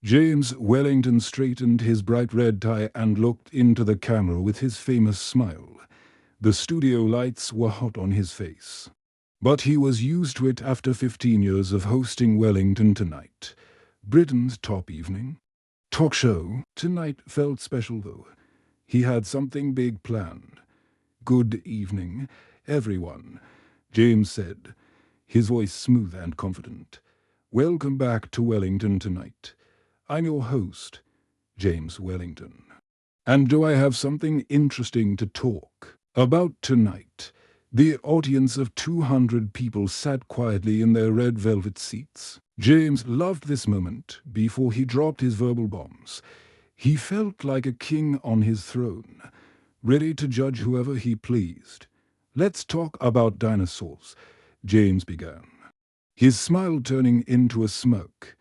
James Wellington straightened his bright red tie and looked into the camera with his famous smile. The studio lights were hot on his face. But he was used to it after 15 years of hosting Wellington Tonight, Britain's top evening talk show. Tonight felt special though. He had something big planned. "Good evening, everyone," James said, his voice smooth and confident. "Welcome back to Wellington Tonight. I'm your host, James Wellington. And do I have something interesting to talk about tonight?" The audience of 200 people sat quietly in their red velvet seats. James loved this moment before he dropped his verbal bombs. He felt like a king on his throne, ready to judge whoever he pleased. "Let's talk about dinosaurs," James began, his smile turning into a smirk.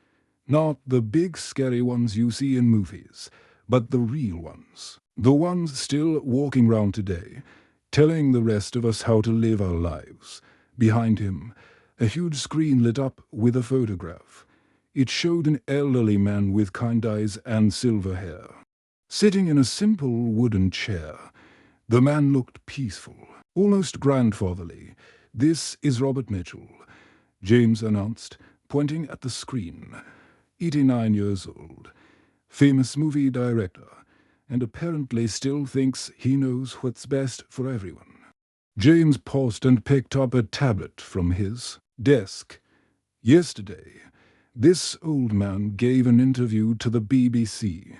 "Not the big scary ones you see in movies, but the real ones. The ones still walking around today, telling the rest of us how to live our lives." Behind him, a huge screen lit up with a photograph. It showed an elderly man with kind eyes and silver hair, sitting in a simple wooden chair. The man looked peaceful, almost grandfatherly. "This is Robert Mitchell," James announced, pointing at the screen. 89 years old, famous movie director, and apparently still thinks he knows what's best for everyone. James paused and picked up a tablet from his desk. "Yesterday, this old man gave an interview to the BBC.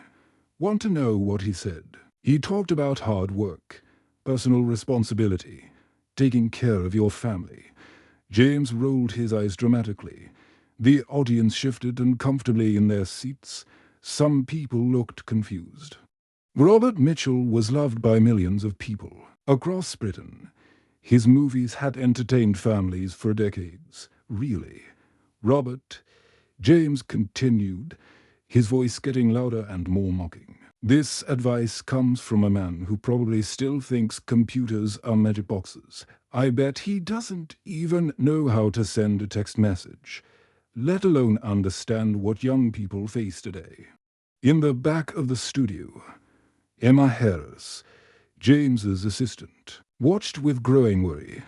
Want to know what he said? He talked about hard work, personal responsibility, taking care of your family." James rolled his eyes dramatically. The audience shifted uncomfortably in their seats. Some people looked confused. Robert Mitchell was loved by millions of people across Britain. His movies had entertained families for decades. "Really, Robert," James continued, his voice getting louder and more mocking. "This advice comes from a man who probably still thinks computers are magic boxes. I bet he doesn't even know how to send a text message, let alone understand what young people face today." In the back of the studio, Emma Harris, James's assistant, watched with growing worry.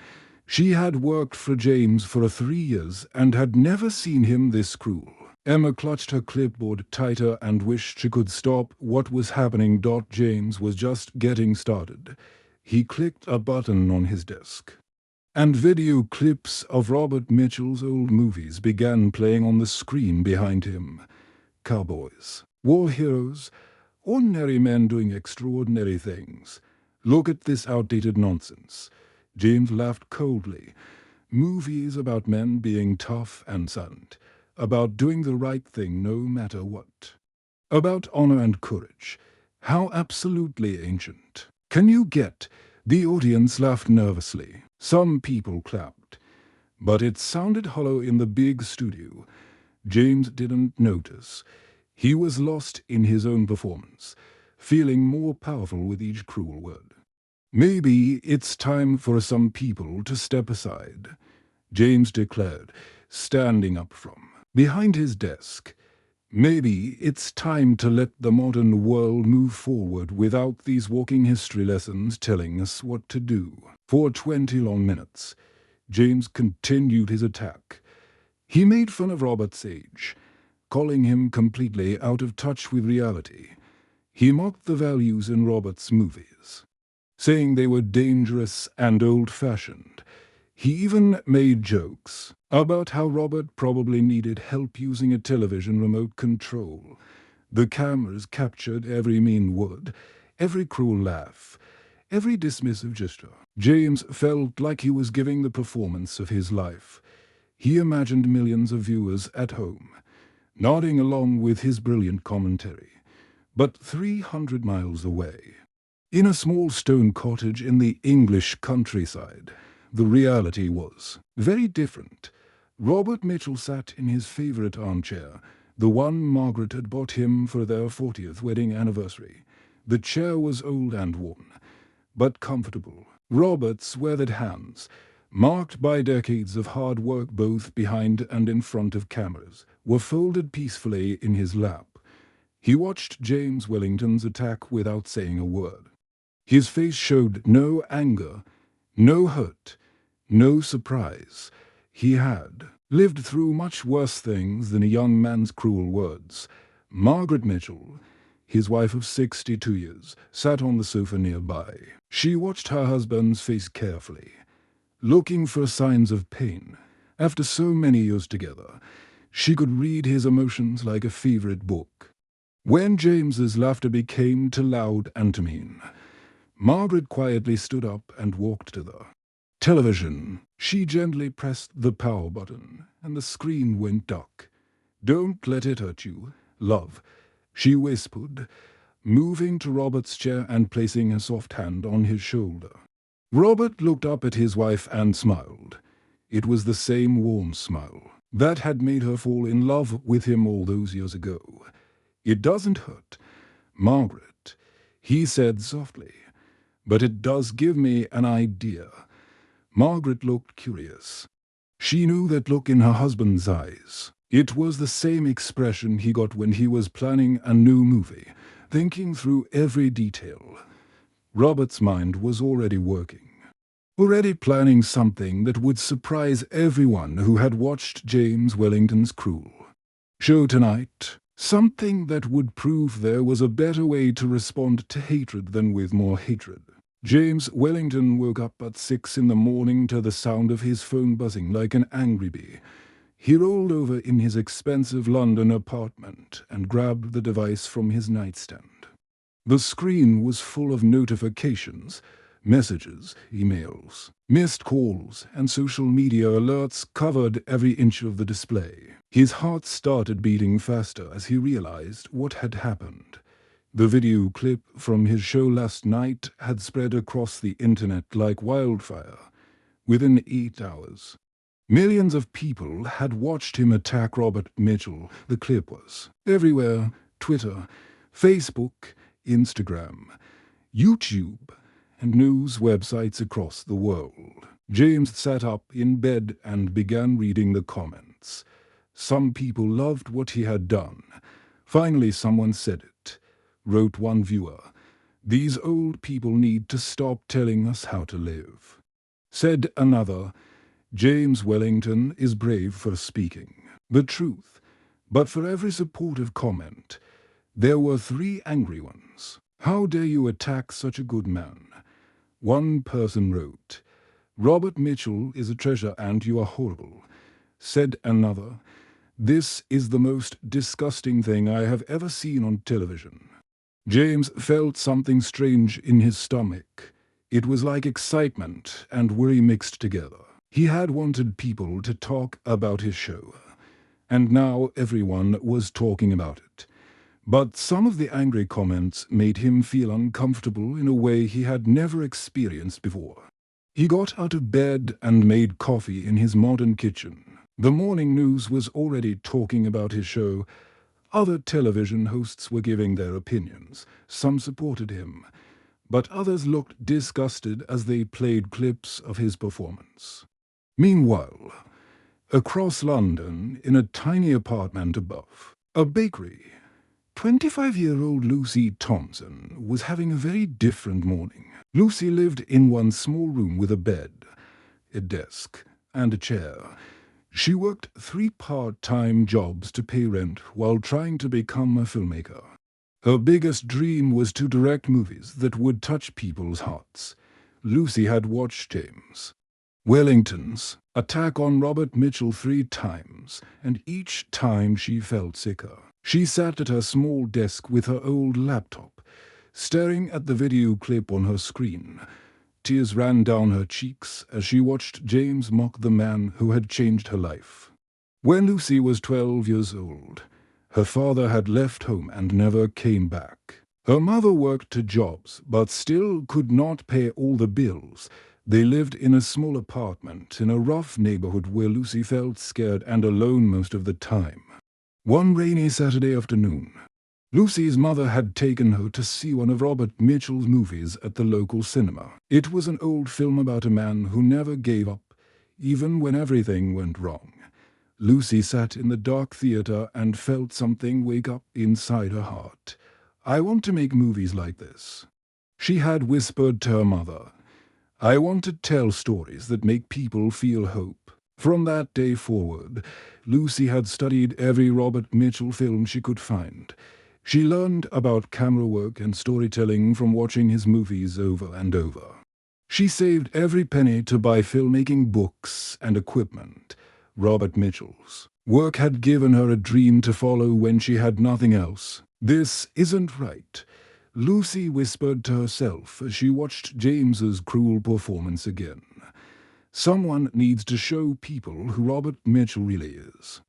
She had worked for James for 3 years and had never seen him this cruel. Emma clutched her clipboard tighter and wished she could stop what was happening. James was just getting started. He clicked a button on his desk, and video clips of Robert Mitchell's old movies began playing on the screen behind him. Cowboys, war heroes, ordinary men doing extraordinary things. "Look at this outdated nonsense." James laughed coldly. "Movies about men being tough and silent, about doing the right thing no matter what, about honor and courage. How absolutely ancient. Can you get?" The audience laughed nervously. Some people clapped, but it sounded hollow in the big studio. James didn't notice. He was lost in his own performance, feeling more powerful with each cruel word. "Maybe it's time for some people to step aside," James declared, standing up from behind his desk. "Maybe it's time to let the modern world move forward without these walking history lessons telling us what to do." For 20 long minutes, James continued his attack. He made fun of Robert's age, calling him completely out of touch with reality. He mocked the values in Robert's movies, saying they were dangerous and old-fashioned. He even made jokes about how Robert probably needed help using a television remote control. The cameras captured every mean word, every cruel laugh, every dismissive gesture. James felt like he was giving the performance of his life. He imagined millions of viewers at home, nodding along with his brilliant commentary. But 300 miles away, in a small stone cottage in the English countryside, the reality was very different. Robert Mitchell sat in his favorite armchair, the one Margaret had bought him for their 40th wedding anniversary. The chair was old and worn, but comfortable. Robert's weathered hands, marked by decades of hard work both behind and in front of cameras, were folded peacefully in his lap. He watched James Wellington's attack without saying a word. His face showed no anger, no hurt, no surprise. He had lived through much worse things than a young man's cruel words. Margaret Mitchell, his wife of 62 years, sat on the sofa nearby. She watched her husband's face carefully, looking for signs of pain. After so many years together, she could read his emotions like a favorite book. When James's laughter became too loud and too mean, Margaret quietly stood up and walked to the television. She gently pressed the power button, and the screen went dark. "Don't let it hurt you, love," she whispered, moving to Robert's chair and placing a soft hand on his shoulder. Robert looked up at his wife and smiled. It was the same warm smile that had made her fall in love with him all those years ago. "It doesn't hurt, Margaret," he said softly, "but it does give me an idea." Margaret looked curious. She knew that look in her husband's eyes. It was the same expression he got when he was planning a new movie, thinking through every detail. Robert's mind was already working, already planning something that would surprise everyone who had watched James Wellington's cruel show tonight. Something that would prove there was a better way to respond to hatred than with more hatred. James Wellington woke up at 6 in the morning to the sound of his phone buzzing like an angry bee. He rolled over in his expensive London apartment and grabbed the device from his nightstand. The screen was full of notifications, messages, emails, missed calls, and social media alerts covered every inch of the display. His heart started beating faster as he realized what had happened. The video clip from his show last night had spread across the internet like wildfire. Within 8 hours, millions of people had watched him attack Robert Mitchell. The clip was everywhere: Twitter, Facebook, Instagram, YouTube, and news websites across the world. James sat up in bed and began reading the comments. Some people loved what he had done. "Finally someone said it," wrote one viewer. "These old people need to stop telling us how to live." Said another, "James Wellington is brave for speaking the truth." But for every supportive comment, there were 3 angry ones. "How dare you attack such a good man?" One person wrote, "Robert Mitchell is a treasure and you are horrible." Said another, "This is the most disgusting thing I have ever seen on television." James felt something strange in his stomach. It was like excitement and worry mixed together. He had wanted people to talk about his show, and now everyone was talking about it. But some of the angry comments made him feel uncomfortable in a way he had never experienced before. He got out of bed and made coffee in his modern kitchen. The morning news was already talking about his show. Other television hosts were giving their opinions. Some supported him, but others looked disgusted as they played clips of his performance. Meanwhile, across London, in a tiny apartment above a bakery, 25-year-old Lucy Thompson was having a very different morning. Lucy lived in one small room with a bed, a desk, and a chair. She worked 3 part-time jobs to pay rent while trying to become a filmmaker. Her biggest dream was to direct movies that would touch people's hearts. Lucy had watched James Wellington's attack on Robert Mitchell 3 times, and each time she felt sicker. She sat at her small desk with her old laptop, staring at the video clip on her screen. Tears ran down her cheeks as she watched James mock the man who had changed her life. When Lucy was 12 years old, her father had left home and never came back. Her mother worked 2 jobs, but still could not pay all the bills. They lived in a small apartment in a rough neighborhood where Lucy felt scared and alone most of the time. One rainy Saturday afternoon, Lucy's mother had taken her to see one of Robert Mitchell's movies at the local cinema. It was an old film about a man who never gave up, even when everything went wrong. Lucy sat in the dark theater and felt something wake up inside her heart. "I want to make movies like this," she had whispered to her mother. "I want to tell stories that make people feel hope." From that day forward, Lucy had studied every Robert Mitchell film she could find. She learned about camera work and storytelling from watching his movies over and over. She saved every penny to buy filmmaking books and equipment. Robert Mitchell's work had given her a dream to follow when she had nothing else. "This isn't right," Lucy whispered to herself as she watched James's cruel performance again. "Someone needs to show people who Robert Mitchell really is."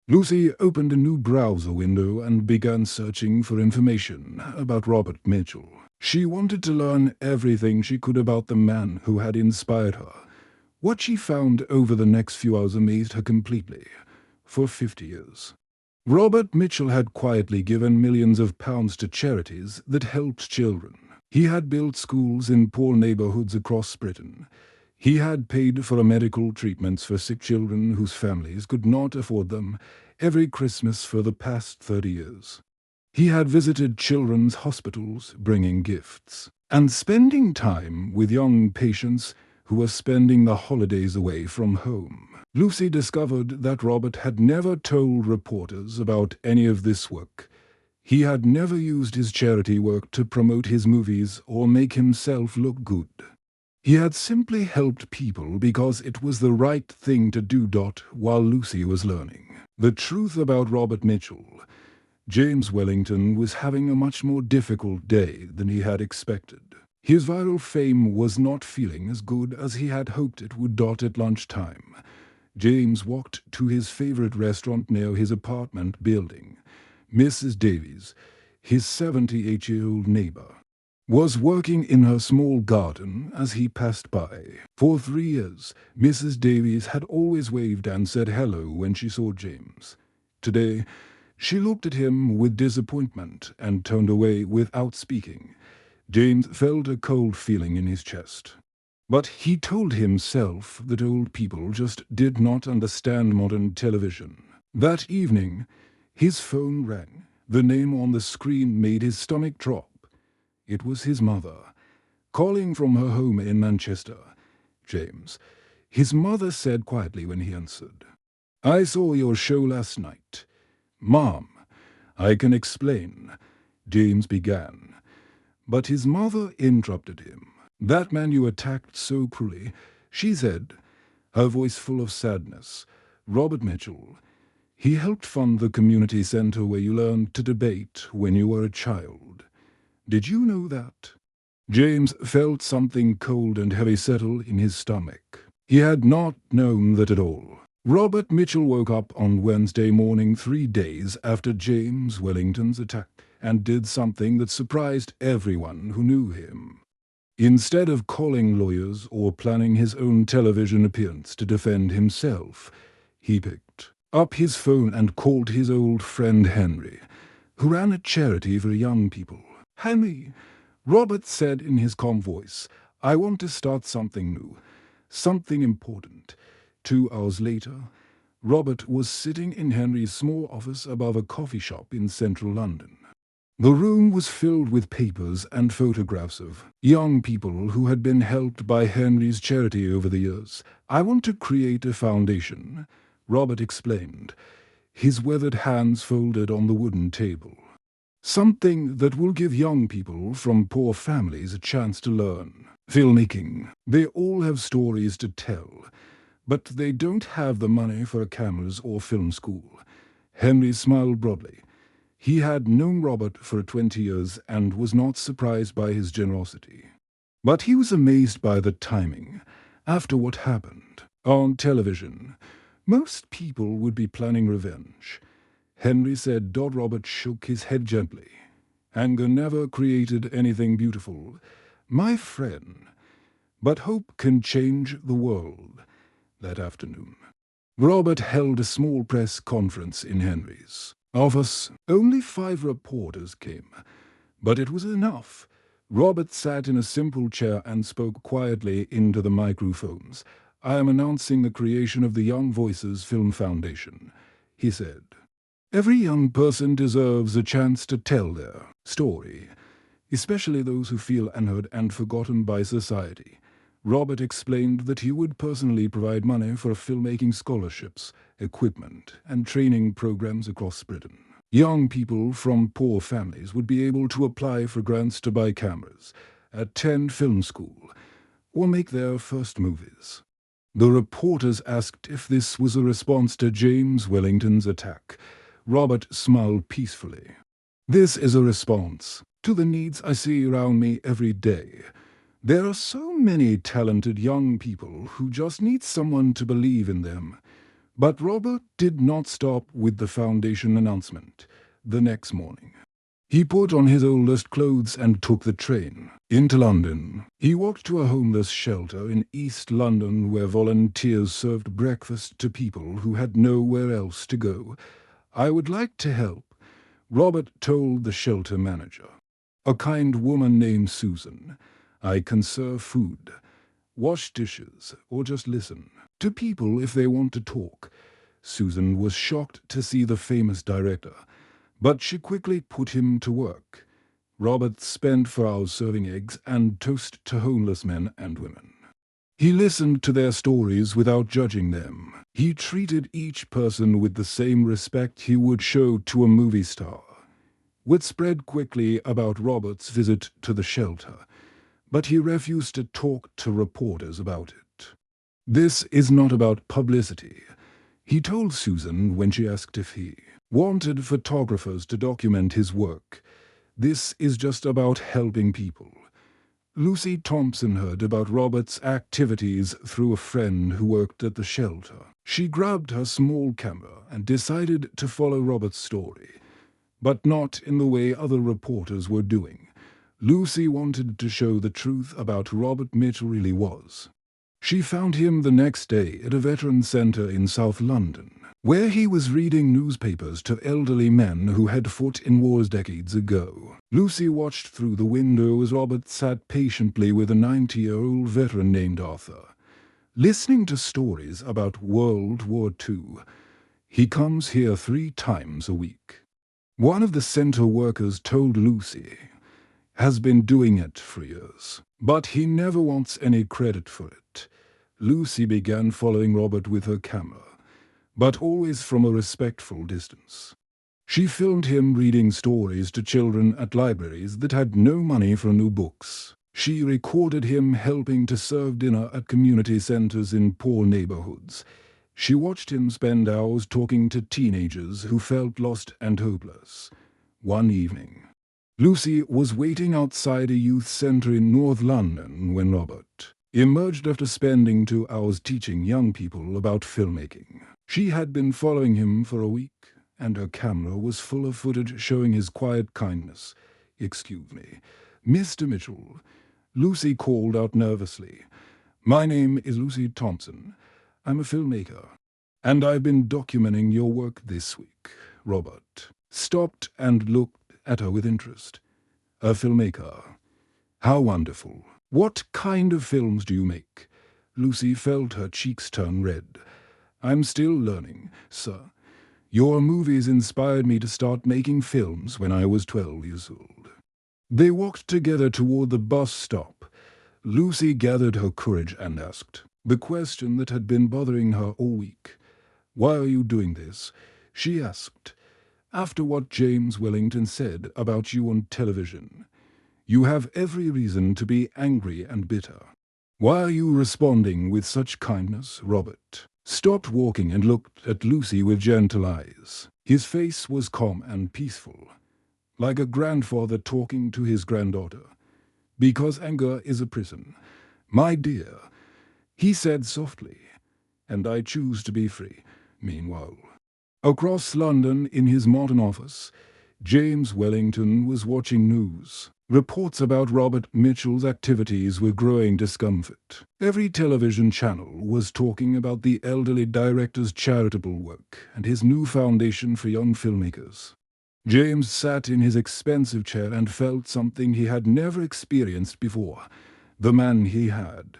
Lucy opened a new browser window and began searching for information about Robert Mitchell. She wanted to learn everything she could about the man who had inspired her. What she found over the next few hours amazed her completely. For 50 years, Robert Mitchell had quietly given millions of pounds to charities that helped children. He had built schools in poor neighborhoods across Britain. He had paid for medical treatments for sick children whose families could not afford them every Christmas for the past 30 years. He had visited children's hospitals, bringing gifts, and spending time with young patients who were spending the holidays away from home. Lucy discovered that Robert had never told reporters about any of this work. He had never used his charity work to promote his movies or make himself look good. He had simply helped people because it was the right thing to do. While Lucy was learning the truth about Robert Mitchell, James Wellington was having a much more difficult day than he had expected. His viral fame was not feeling as good as he had hoped it would. At lunchtime, James walked to his favorite restaurant near his apartment building. Mrs. Davies, his 78-year-old neighbor, was working in her small garden as he passed by. For 3 years, Mrs. Davies had always waved and said hello when she saw James. Today, she looked at him with disappointment and turned away without speaking. James felt a cold feeling in his chest. But he told himself that old people just did not understand modern television. That evening, his phone rang. The name on the screen made his stomach drop. It was his mother, calling from her home in Manchester. "James," his mother said quietly when he answered. "I saw your show last night." "Mom, I can explain," James began. But his mother interrupted him. "That man you attacked so cruelly," she said, her voice full of sadness. "Robert Mitchell. He helped fund the community center where you learned to debate when you were a child. Did you know that?" James felt something cold and heavy settle in his stomach. He had not known that at all. Robert Mitchell woke up on Wednesday morning 3 days after James Wellington's attack and did something that surprised everyone who knew him. Instead of calling lawyers or planning his own television appearance to defend himself, he picked up his phone and called his old friend Henry, who ran a charity for young people. "Henry," Robert said in his calm voice, "I want to start something new, something important." 2 hours later, Robert was sitting in Henry's small office above a coffee shop in central London. The room was filled with papers and photographs of young people who had been helped by Henry's charity over the years. "I want to create a foundation," Robert explained, his weathered hands folded on the wooden table. "Something that will give young people from poor families a chance to learn filmmaking. They all have stories to tell, but they don't have the money for cameras or film school." Henry smiled broadly. He had known Robert for 20 years and was not surprised by his generosity. But he was amazed by the timing. After what happened on television, most people would be planning revenge. Henry said. Robert shook his head gently. "Anger never created anything beautiful, my friend. But hope can change the world." That afternoon, Robert held a small press conference in Henry's office. Only 5 reporters came, but it was enough. Robert sat in a simple chair and spoke quietly into the microphones. I am announcing the creation of the Young Voices Film Foundation, he said. Every young person deserves a chance to tell their story, especially those who feel unheard and forgotten by society. Robert explained that he would personally provide money for filmmaking scholarships, equipment, and training programs across Britain. Young people from poor families would be able to apply for grants to buy cameras, attend film school, or make their first movies. The reporters asked if this was a response to James Wellington's attack. Robert smiled peacefully. This is a response to the needs I see around me every day. There are so many talented young people who just need someone to believe in them. But Robert did not stop with the foundation announcement. The next morning, he put on his oldest clothes and took the train into London. He walked to a homeless shelter in East London where volunteers served breakfast to people who had nowhere else to go. I would like to help, Robert told the shelter manager. A kind woman named Susan. I can serve food, wash dishes, or just listen to people if they want to talk. Susan was shocked to see the famous director, but she quickly put him to work. Robert spent 4 hours serving eggs and toast to homeless men and women. He listened to their stories without judging them. He treated each person with the same respect he would show to a movie star. Word spread quickly about Robert's visit to the shelter, but he refused to talk to reporters about it. This is not about publicity, he told Susan when she asked if he wanted photographers to document his work. This is just about helping people. Lucy Thompson heard about Robert's activities through a friend who worked at the shelter. She grabbed her small camera and decided to follow Robert's story, but not in the way other reporters were doing. Lucy wanted to show the truth about Robert Mitchell really was. She found him the next day at a veteran centre in South London, where he was reading newspapers to elderly men who had fought in wars decades ago. Lucy watched through the window as Robert sat patiently with a 90-year-old veteran named Arthur, listening to stories about World War II. He comes here 3 times a week. One of the centre workers told Lucy, has been doing it for years, but he never wants any credit for it. Lucy began following Robert with her camera, but always from a respectful distance. She filmed him reading stories to children at libraries that had no money for new books. She recorded him helping to serve dinner at community centers in poor neighborhoods. She watched him spend hours talking to teenagers who felt lost and hopeless. One evening, Lucy was waiting outside a youth center in North London when Robert emerged after spending 2 hours teaching young people about filmmaking. She had been following him for a week, and her camera was full of footage showing his quiet kindness. "Excuse me, Mr. Mitchell," Lucy called out nervously. "My name is Lucy Thompson. I'm a filmmaker, and I've been documenting your work this week." Robert stopped and looked at her with interest. "A filmmaker? How wonderful. What kind of films do you make?" Lucy felt her cheeks turn red. "I'm still learning, sir. Your movies inspired me to start making films when I was 12 years old." They walked together toward the bus stop. Lucy gathered her courage and asked the question that had been bothering her all week. "Why are you doing this?" she asked. "After what James Wellington said about you on television, you have every reason to be angry and bitter. Why are you responding with such kindness?" Robert stopped walking and looked at Lucy with gentle eyes. His face was calm and peaceful, like a grandfather talking to his granddaughter. "Because anger is a prison, my dear," he said softly, "and I choose to be free." Meanwhile, across London in his modern office, James Wellington was watching news. Reports about Robert Mitchell's activities were growing discomfort. Every television channel was talking about the elderly director's charitable work and his new foundation for young filmmakers. James sat in his expensive chair and felt something he had never experienced before. The man he had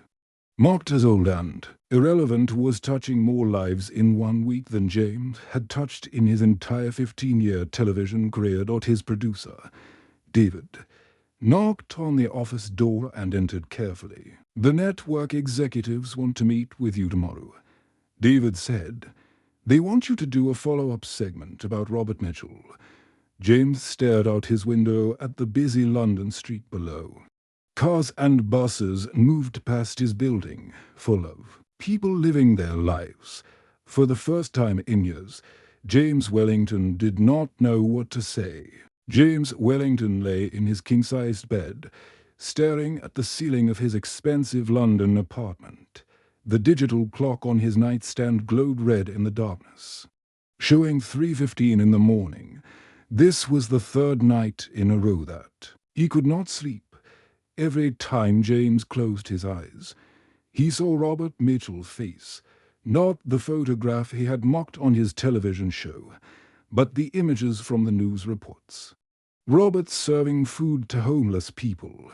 Marked as old and irrelevant, was touching more lives in 1 week than James had touched in his entire 15-year television career. His producer, David, knocked on the office door and entered carefully. "The network executives want to meet with you tomorrow," David said. "They want you to do a follow-up segment about Robert Mitchell." James stared out his window at the busy London street below. Cars and buses moved past his building, full of people living their lives. For the first time in years, James Wellington did not know what to say. James Wellington lay in his king-sized bed, staring at the ceiling of his expensive London apartment. The digital clock on his nightstand glowed red in the darkness, showing 3:15 in the morning. This was the third night in a row that he could not sleep. Every time James closed his eyes, he saw Robert Mitchell's face, not the photograph he had mocked on his television show, but the images from the news reports. Robert serving food to homeless people,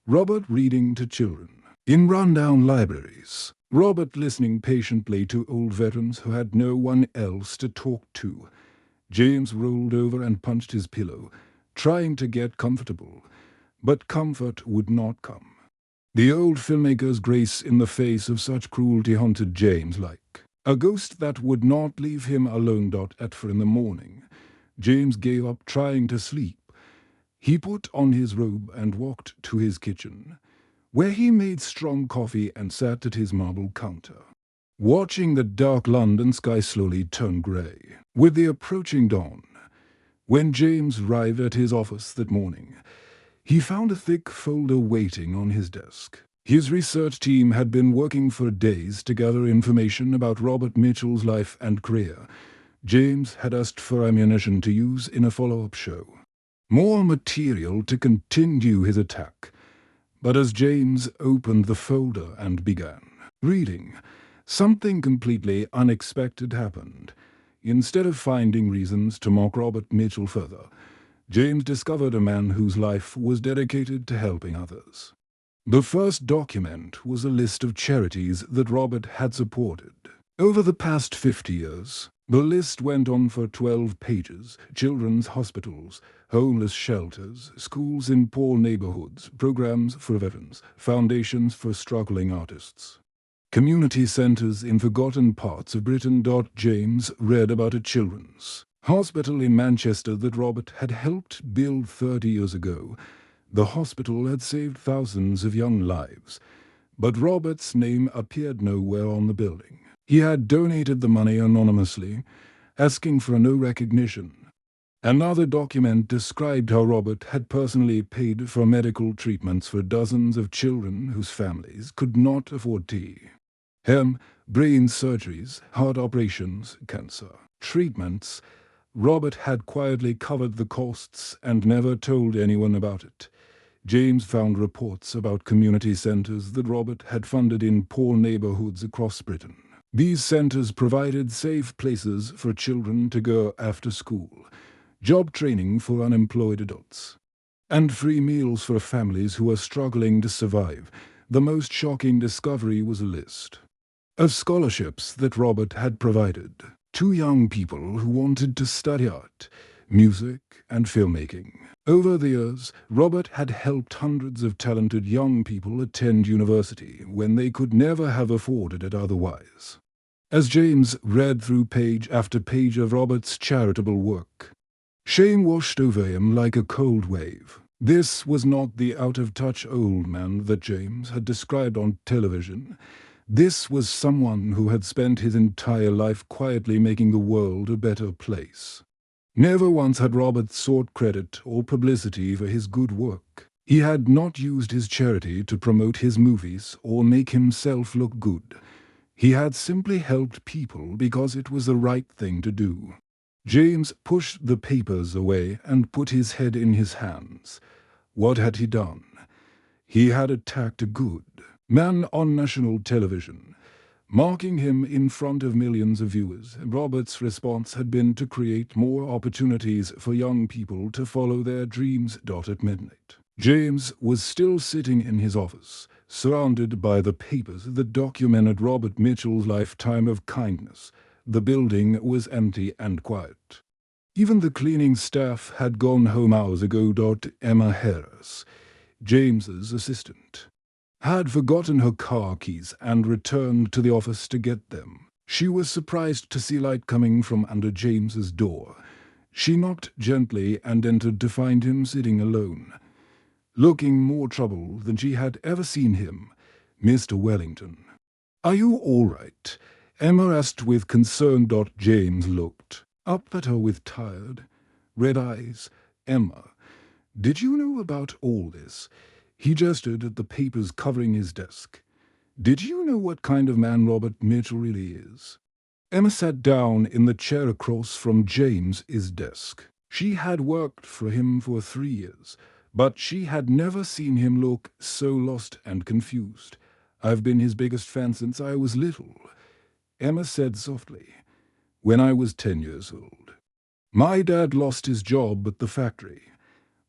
Robert reading to children in rundown libraries, Robert listening patiently to old veterans who had no one else to talk to. James rolled over and punched his pillow, trying to get comfortable. But comfort would not come. The old filmmaker's grace in the face of such cruelty haunted James like a ghost that would not leave him alone. At 4 in the morning, James gave up trying to sleep. He put on his robe and walked to his kitchen, where he made strong coffee and sat at his marble counter, watching the dark London sky slowly turn grey with the approaching dawn. When James arrived at his office that morning, he found a thick folder waiting on his desk. His research team had been working for days to gather information about Robert Mitchell's life and career. James had asked for ammunition to use in a follow-up show. More material to continue his attack. But as James opened the folder and began reading, something completely unexpected happened. Instead of finding reasons to mock Robert Mitchell further, James discovered a man whose life was dedicated to helping others. The first document was a list of charities that Robert had supported over the past 50 years. The list went on for 12 pages: children's hospitals, homeless shelters, schools in poor neighborhoods, programs for veterans, foundations for struggling artists, community centers in forgotten parts of Britain. James read about a children's hospital in Manchester that Robert had helped build 30 years ago. The hospital had saved thousands of young lives, but Robert's name appeared nowhere on the building. He had donated the money anonymously, asking for no recognition. Another document described how Robert had personally paid for medical treatments for dozens of children whose families could not afford tea. Brain surgeries, heart operations, cancer treatments. Robert had quietly covered the costs and never told anyone about it. James found reports about community centers that Robert had funded in poor neighborhoods across Britain. These centers provided safe places for children to go after school, job training for unemployed adults, and free meals for families who were struggling to survive. The most shocking discovery was a list of scholarships that Robert had provided to young people who wanted to study art, music, and filmmaking. Over the years, Robert had helped hundreds of talented young people attend university when they could never have afforded it otherwise. As James read through page after page of Robert's charitable work, shame washed over him like a cold wave. This was not the out-of-touch old man that James had described on television. This was someone who had spent his entire life quietly making the world a better place. Never once had Robert sought credit or publicity for his good work. He had not used his charity to promote his movies or make himself look good. He had simply helped people because it was the right thing to do. James pushed the papers away and put his head in his hands. What had he done? He had attacked a good man on national television, mocking him in front of millions of viewers. Robert's response had been to create more opportunities for young people to follow their dreams. At midnight, James was still sitting in his office, surrounded by the papers that documented Robert Mitchell's lifetime of kindness. The building was empty and quiet. Even the cleaning staff had gone home hours ago. Emma Harris, James's assistant, had forgotten her car keys and returned to the office to get them. She was surprised to see light coming from under James's door. She knocked gently and entered to find him sitting alone, looking more troubled than she had ever seen him. "Mr. Wellington, are you all right?" Emma asked with concern. James looked up at her with tired, red eyes. "Emma, did you know about all this?" He gestured at the papers covering his desk. "Did you know what kind of man Robert Mitchell really is?" Emma sat down in the chair across from James's desk. She had worked for him for 3 years, but she had never seen him look so lost and confused. "I've been his biggest fan since I was little," Emma said softly. "When I was 10 years old. My dad lost his job at the factory.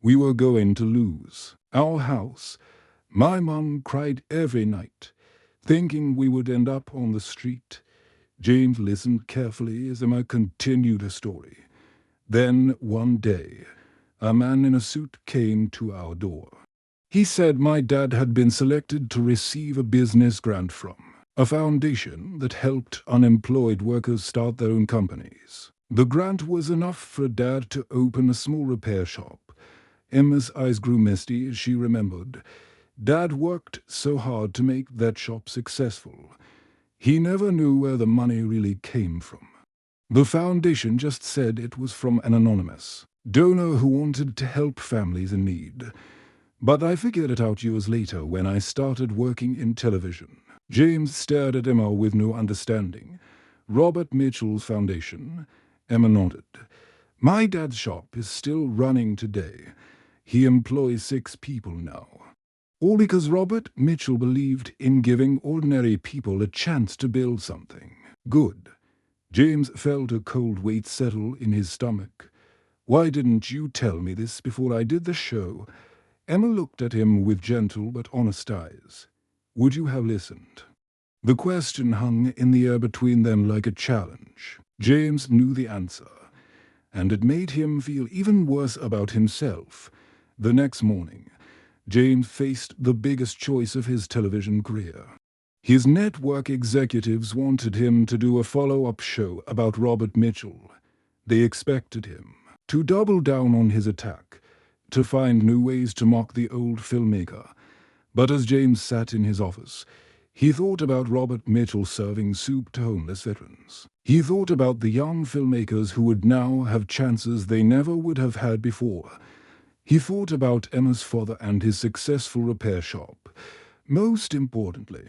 We were going to lose our house. My mom cried every night, thinking we would end up on the street." James listened carefully as Emma continued her story. "Then, one day, a man in a suit came to our door. He said my dad had been selected to receive a business grant from a foundation that helped unemployed workers start their own companies. The grant was enough for Dad to open a small repair shop." Emma's eyes grew misty as she remembered. Dad worked so hard to make that shop successful. He never knew where the money really came from. The foundation just said it was from an anonymous donor who wanted to help families in need. But I figured it out years later when I started working in television. James stared at Emma with no understanding. "Robert Mitchell's foundation?" Emma nodded. "My dad's shop is still running today. He employs 6 people now. All because Robert Mitchell believed in giving ordinary people a chance to build something good." James felt a cold weight settle in his stomach. "Why didn't you tell me this before I did the show?" Emma looked at him with gentle but honest eyes. "Would you have listened?" The question hung in the air between them like a challenge. James knew the answer, and it made him feel even worse about himself. The next morning, James faced the biggest choice of his television career. His network executives wanted him to do a follow-up show about Robert Mitchell. They expected him to double down on his attack, to find new ways to mock the old filmmaker. But as James sat in his office, he thought about Robert Mitchell serving soup to homeless veterans. He thought about the young filmmakers who would now have chances they never would have had before. He thought about Emma's father and his successful repair shop. Most importantly,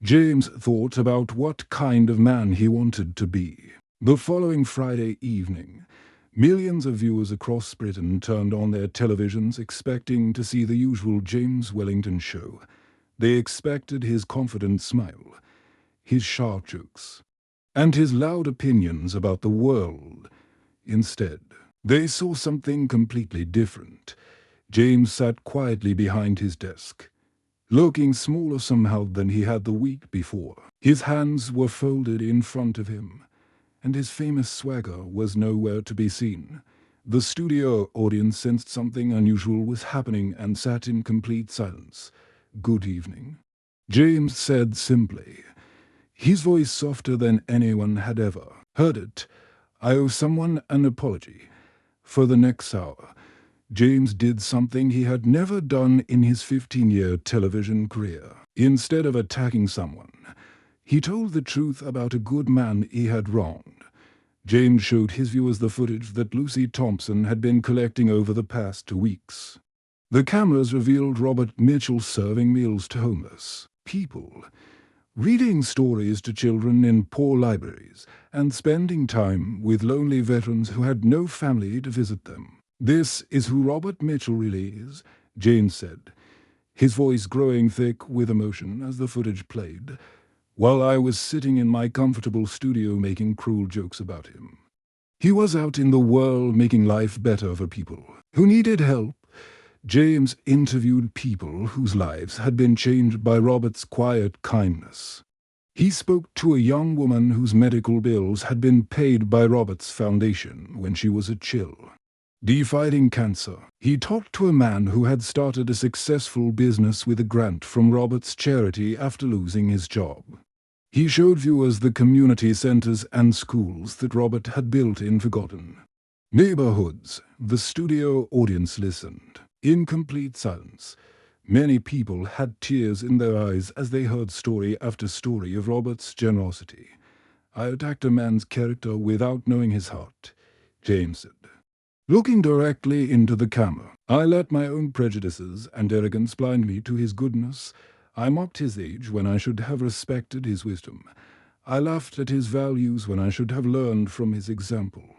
James thought about what kind of man he wanted to be. The following Friday evening, millions of viewers across Britain turned on their televisions expecting to see the usual James Wellington show. They expected his confident smile, his sharp jokes, and his loud opinions about the world. Instead, they saw something completely different. James sat quietly behind his desk, looking smaller somehow than he had the week before. His hands were folded in front of him, and his famous swagger was nowhere to be seen. The studio audience sensed something unusual was happening and sat in complete silence. "Good evening," James said simply, his voice softer than anyone had ever heard it. "I owe someone an apology. For the next hour, James did something he had never done in his 15-year television career. Instead of attacking someone, he told the truth about a good man he had wronged. James showed his viewers the footage that Lucy Thompson had been collecting over the past 2 weeks. The cameras revealed Robert Mitchell serving meals to homeless people, reading stories to children in poor libraries, and spending time with lonely veterans who had no family to visit them. "This is who Robert Mitchell really is," James said, his voice growing thick with emotion as the footage played, while I was sitting in my comfortable studio making cruel jokes about him. He was out in the world making life better for people who needed help. James interviewed people whose lives had been changed by Robert's quiet kindness. He spoke to a young woman whose medical bills had been paid by Robert's foundation when she was a chill. Fighting cancer, he talked to a man who had started a successful business with a grant from Robert's charity after losing his job. He showed viewers the community centers and schools that Robert had built in forgotten neighborhoods. The studio audience listened, in complete silence. Many people had tears in their eyes as they heard story after story of Robert's generosity. "I attacked a man's character without knowing his heart," James said. Looking directly into the camera, "I let my own prejudices and arrogance blind me to his goodness. I mocked his age when I should have respected his wisdom. I laughed at his values when I should have learned from his example."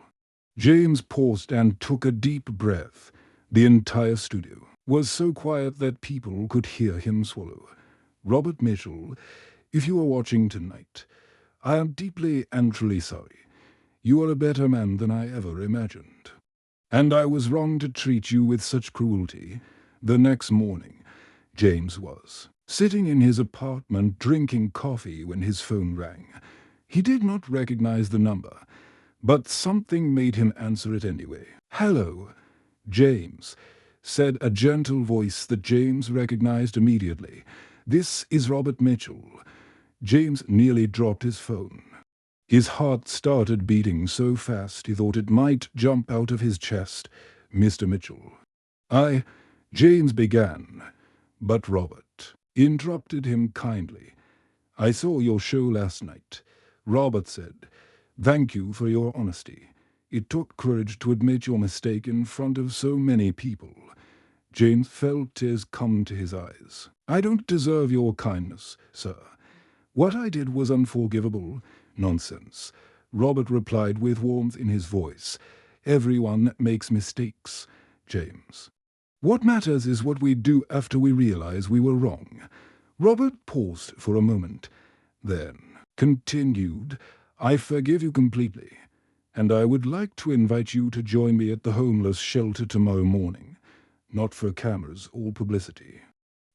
James paused and took a deep breath. The entire studio was so quiet that people could hear him swallow. "Robert Mitchell, if you are watching tonight, I am deeply and truly sorry. You are a better man than I ever imagined. And I was wrong to treat you with such cruelty." The next morning, James was sitting in his apartment drinking coffee when his phone rang. He did not recognize the number, but something made him answer it anyway. "Hello, James," said a gentle voice that James recognized immediately. "This is Robert Mitchell." James nearly dropped his phone. His heart started beating so fast he thought it might jump out of his chest. "Mr. Mitchell." James began, but Robert interrupted him kindly. "I saw your show last night," Robert said. "Thank you for your honesty. It took courage to admit your mistake in front of so many people." James felt tears come to his eyes. "I don't deserve your kindness, sir. What I did was unforgivable." "Nonsense," Robert replied with warmth in his voice. "Everyone makes mistakes, James. What matters is what we do after we realize we were wrong." Robert paused for a moment, then continued, "I forgive you completely, and I would like to invite you to join me at the homeless shelter tomorrow morning, not for cameras or publicity,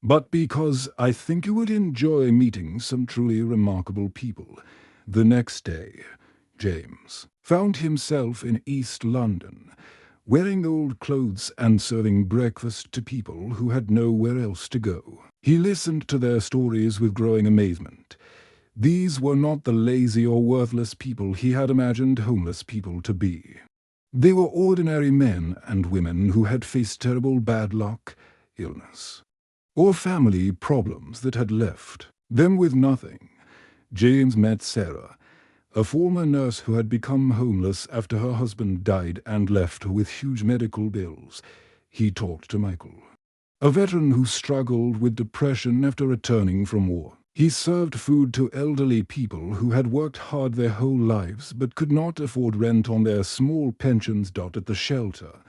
but because I think you would enjoy meeting some truly remarkable people." The next day, James found himself in East London, wearing old clothes and serving breakfast to people who had nowhere else to go. He listened to their stories with growing amazement. These were not the lazy or worthless people he had imagined homeless people to be. They were ordinary men and women who had faced terrible bad luck, illness, or family problems that had left them with nothing. James met Sarah, a former nurse who had become homeless after her husband died and left her with huge medical bills. He talked to Michael, a veteran who struggled with depression after returning from war. He served food to elderly people who had worked hard their whole lives but could not afford rent on their small pensions at the shelter.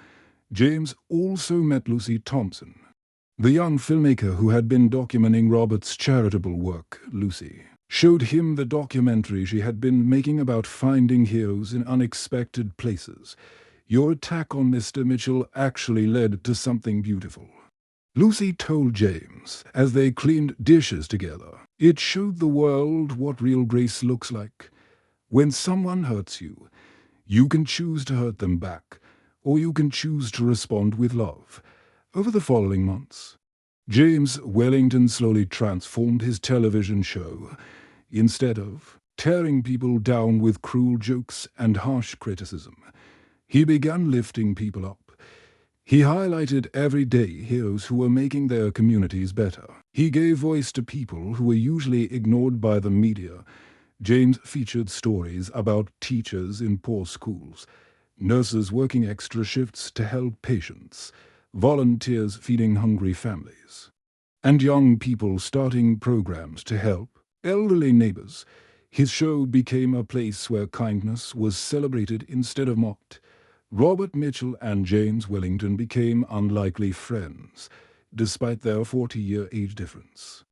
James also met Lucy Thompson, the young filmmaker who had been documenting Robert's charitable work. Lucy showed him the documentary she had been making about finding heroes in unexpected places. "Your attack on Mr. Mitchell actually led to something beautiful," Lucy told James as they cleaned dishes together. "It showed the world what real grace looks like. When someone hurts you, you can choose to hurt them back, or you can choose to respond with love." Over the following months, James Wellington slowly transformed his television show. Instead of tearing people down with cruel jokes and harsh criticism, he began lifting people up. He highlighted everyday heroes who were making their communities better. He gave voice to people who were usually ignored by the media. James featured stories about teachers in poor schools, nurses working extra shifts to help patients, volunteers feeding hungry families, and young people starting programs to help elderly neighbors. His show became a place where kindness was celebrated instead of mocked. Robert Mitchell and James Wellington became unlikely friends, despite their 40-year age difference.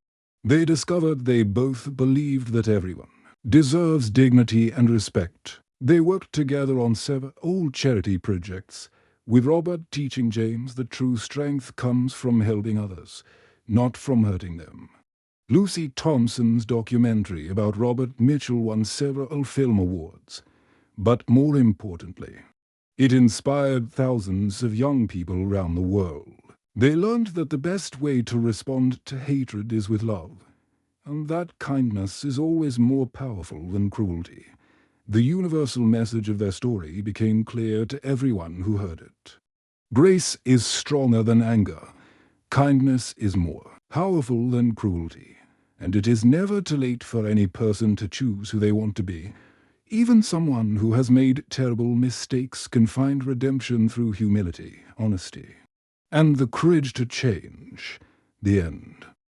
They discovered they both believed that everyone deserves dignity and respect. They worked together on several charity projects, with Robert teaching James that true strength comes from helping others, not from hurting them. Lucy Thompson's documentary about Robert Mitchell won several film awards, but more importantly, it inspired thousands of young people around the world. They learned that the best way to respond to hatred is with love, and that kindness is always more powerful than cruelty. The universal message of their story became clear to everyone who heard it. Grace is stronger than anger. Kindness is more powerful than cruelty. And it is never too late for any person to choose who they want to be. Even someone who has made terrible mistakes can find redemption through humility, honesty, and the courage to change. The end.